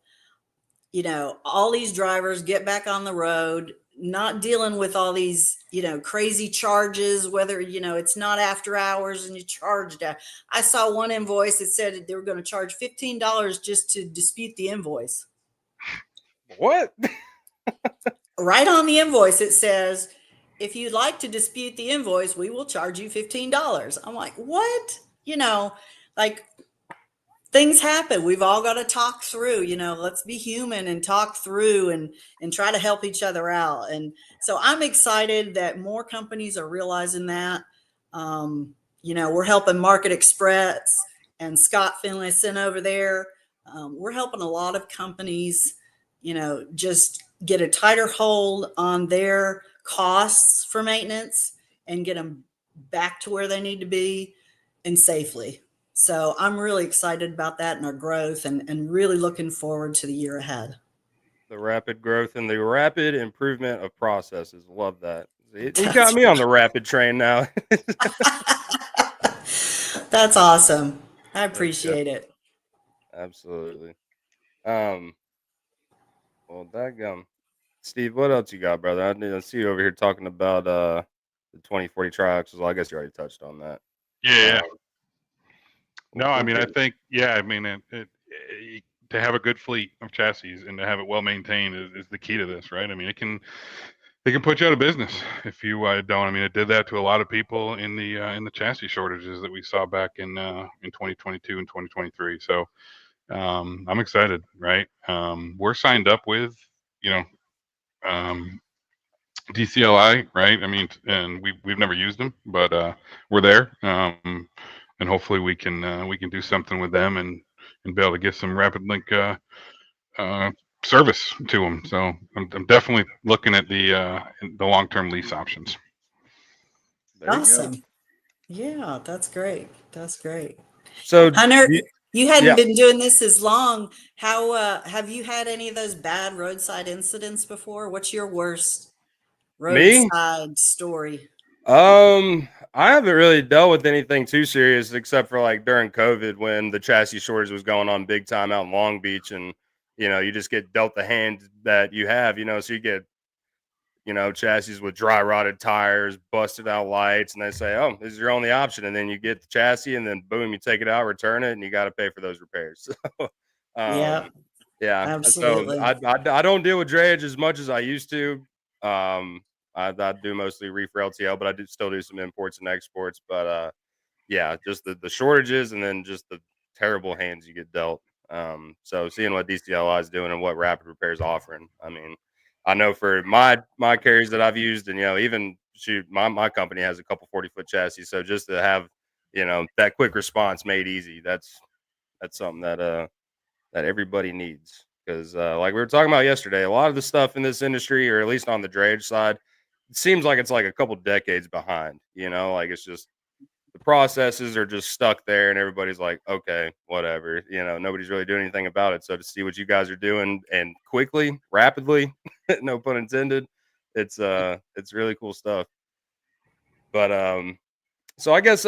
all these drivers get back on the road, not dealing with all these, crazy charges, whether, it's not after hours and you charged. I saw one invoice that said they were going to charge $15 just to dispute the invoice. What? Right on the invoice, it says, if you'd like to dispute the invoice, we will charge you $15. I'm like, what? Like, things happen. We've all got to talk through, let's be human and talk through and try to help each other out. And so I'm excited that more companies are realizing that. We're helping Market Express and Scott Finlayson over there. We're helping a lot of companies, just get a tighter hold on their costs for maintenance and get them back to where they need to be and safely. So I'm really excited about that and our growth and really looking forward to the year ahead. The rapid growth and the rapid improvement of processes. Love that. He That's got me on the rapid train now. That's awesome. I appreciate it. Absolutely. Well, daggum. Steve, what else you got, brother? I see you over here talking about the 2040 triaxles. Well, I guess you already touched on that. Yeah. Um, No, I mean, I think, I mean, to have a good fleet of chassis and to have it well maintained is the key to this, right? I mean, it can put you out of business if you don't. I mean, it did that to a lot of people in the chassis shortages that we saw back in 2022 and 2023. So I'm excited, right? We're signed up with, DCLI, right? I mean, and we've never used them, but we're there, and hopefully we can do something with them and be able to get some RapidLink service to them. So I'm definitely looking at the long-term lease options. Awesome. Yeah, that's great. That's great. So Hunter, you hadn't been doing this as long. How have you had any of those bad roadside incidents before? What's your worst roadside story? I haven't really dealt with anything too serious except for like during COVID when the chassis shortage was going on big time out in Long Beach, and you just get dealt the hand that you have, so you get chassis with dry rotted tires, busted out lights, and they say, oh, this is your only option. And then you get the chassis and then boom, you take it out, return it, and you got to pay for those repairs. So, yeah, absolutely. So I don't deal with drayage as much as I used to. I do mostly reefer LTL, but I do still do some imports and exports. But yeah, just the shortages and then just the terrible hands you get dealt. So seeing what DCLI is doing and what Rapid Repair is offering, I mean, I know for my carriers that I've used, and even my company has a couple 40-foot chassis, so just to have that quick response made easy, that's something that everybody needs. Because like we were talking about yesterday, a lot of the stuff in this industry, or at least on the drayage side, it seems like it's like a couple decades behind. Like it's just the processes are just stuck there, and everybody's like, okay, whatever. Nobody's really doing anything about it. So to see what you guys are doing and quickly, rapidly, no pun intended, it's really cool stuff. But so I guess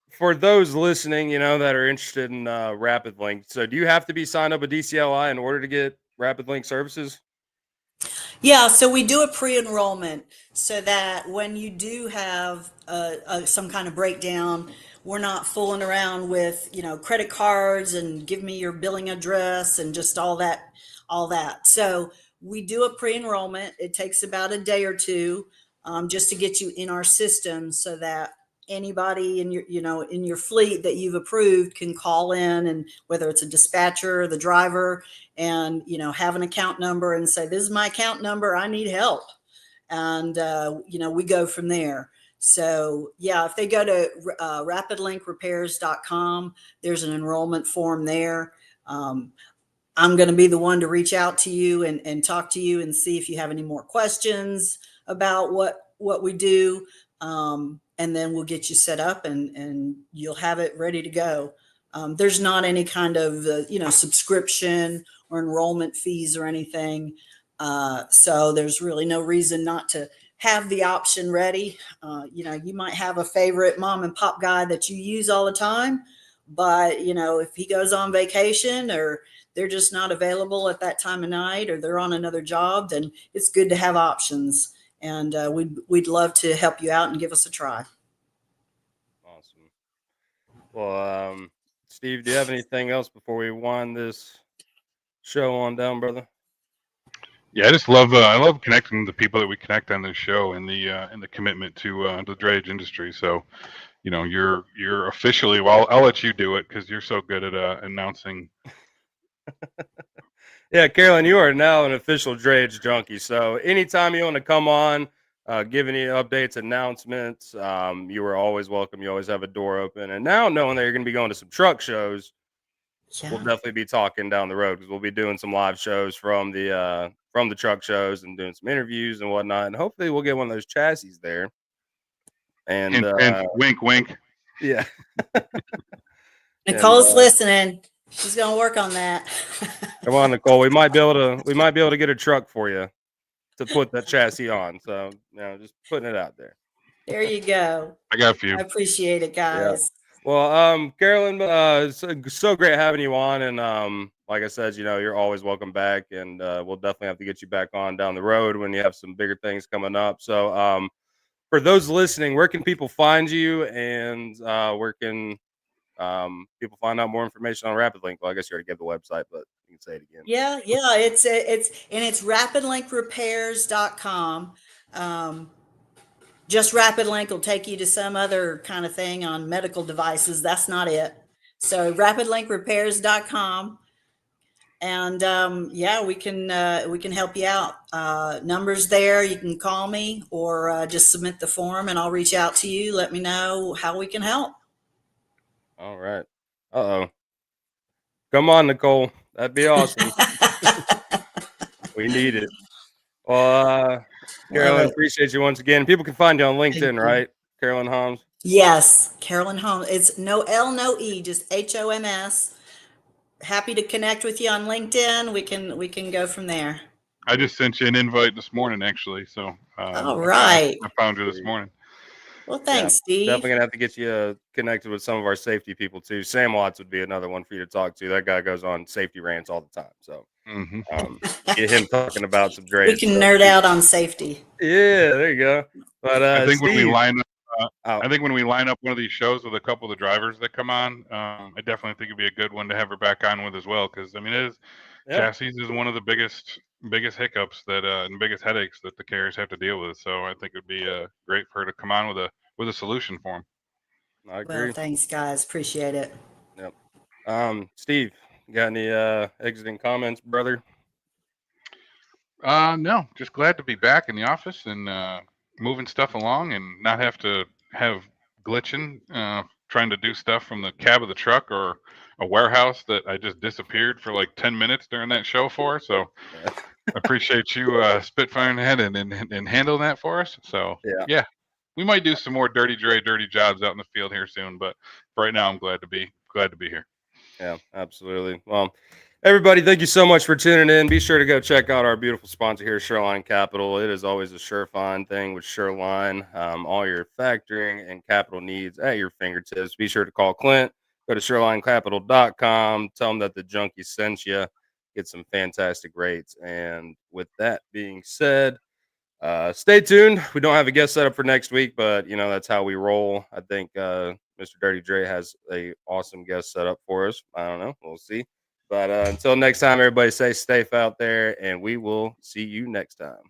for those listening, that are interested in RapidLink, so do you have to be signed up with DCLI in order to get RapidLink services? Yeah, so we do a pre-enrollment so that when you do have some kind of breakdown, we're not fooling around with credit cards and give me your billing address and just all that. So we do a pre-enrollment. It takes about a day or two just to get you in our system so that anybody in your fleet that you've approved can call in, and whether it's a dispatcher or the driver, and have an account number and say, this is my account number, I need help, and we go from there. So yeah, if they go to RapidLinkRepairs.com, there's an enrollment form there. I'm going to be the one to reach out to you and talk to you and see if you have any more questions about what we do. And then we'll get you set up and you'll have it ready to go. There's not any kind of, subscription or enrollment fees or anything. So there's really no reason not to have the option ready. You might have a favorite mom and pop guy that you use all the time, but if he goes on vacation or they're just not available at that time of night, or they're on another job, then it's good to have options. And we'd love to help you out and give us a try. Awesome. Well, Steve, do you have anything else before we wind this show on down, brother? Yeah, I love connecting the people that we connect on this show and the commitment to the drayage industry. So, you know, you're officially, well, I'll let you do it because you're so good at announcing. Yeah, Carolyn, you are now an official Drayage Junkie. So anytime you want to come on, give any updates, announcements, you are always welcome. You always have a door open. And now knowing that you're going to be going to some truck shows, we'll Yeah. definitely be talking down the road because we'll be doing some live shows from the truck shows and doing some interviews and whatnot. And hopefully we'll get one of those chassis there. And Hint, hint, wink, wink. yeah. Nicole's listening. She's gonna work on that. Come on, Nicole. We might be able to get a truck for you to put that chassis on. So, you know, just putting it out there. There you go. I got a few. I appreciate it, guys. Well, Carolyn, so great having you on. And like I said, you know, you're always welcome back. And we'll definitely have to get you back on down the road when you have some bigger things coming up. So for those listening, where can people find you, and where can people find out more information on RapidLink? Well, I guess you already gave the website, but you can say it again. Yeah, it's RapidLinkRepairs.com. Just RapidLink will take you to some other kind of thing on medical devices. That's not it. So RapidLinkRepairs.com. And yeah, we can help you out. Numbers there. You can call me or just submit the form, and I'll reach out to you. Let me know how we can help. All right. Uh-oh. Come on, Nicole. That'd be awesome. We need it. Well, Carolyn, appreciate you once again. People can find you on LinkedIn, right? Carolyn Homs. Yes, Carolyn Homs. It's no L, no E, just HOMS. Happy to connect with you on LinkedIn. We can go from there. I just sent you an invite this morning, actually. So all right, I found you this morning. Well, thanks, Steve. Definitely gonna have to get you connected with some of our safety people too. Sam Watts would be another one for you to talk to. That guy goes on safety rants all the time. So get him talking about some drayage. We can nerd out on safety. Yeah, there you go. But I think Steve, when we line up, I think when we line up one of these shows with a couple of the drivers that come on, I definitely think it'd be a good one to have her back on with as well. Because I mean, chassis is one of the biggest hiccups that and biggest headaches that the carriers have to deal with. So I think it'd be great for her to come on with a solution for them. I agree. Well, thanks, guys. Appreciate it. Yep. Steve, you got any exiting comments, brother? No, just glad to be back in the office and moving stuff along and not have to have glitching, trying to do stuff from the cab of the truck or a warehouse that I just disappeared for like 10 minutes during that show for. So I appreciate you spitfiring ahead and handling that for us. So yeah, we might do some more dirty jobs out in the field here soon, but for right now I'm glad to be here. Yeah, absolutely. Well, everybody, thank you so much for tuning in. Be sure to go check out our beautiful sponsor here, SureLine Capital. It is always a surefine thing with SureLine. All your factoring and capital needs at your fingertips. Be sure to call Clint. Go to SureLineCapital.com. Tell them that the junkie sent you. Get some fantastic rates. And with that being said, stay tuned. We don't have a guest set up for next week, but you know that's how we roll. I think Mr. Dirty Dray has a awesome guest set up for us. I don't know. We'll see. But until next time, everybody stay safe out there, and we will see you next time.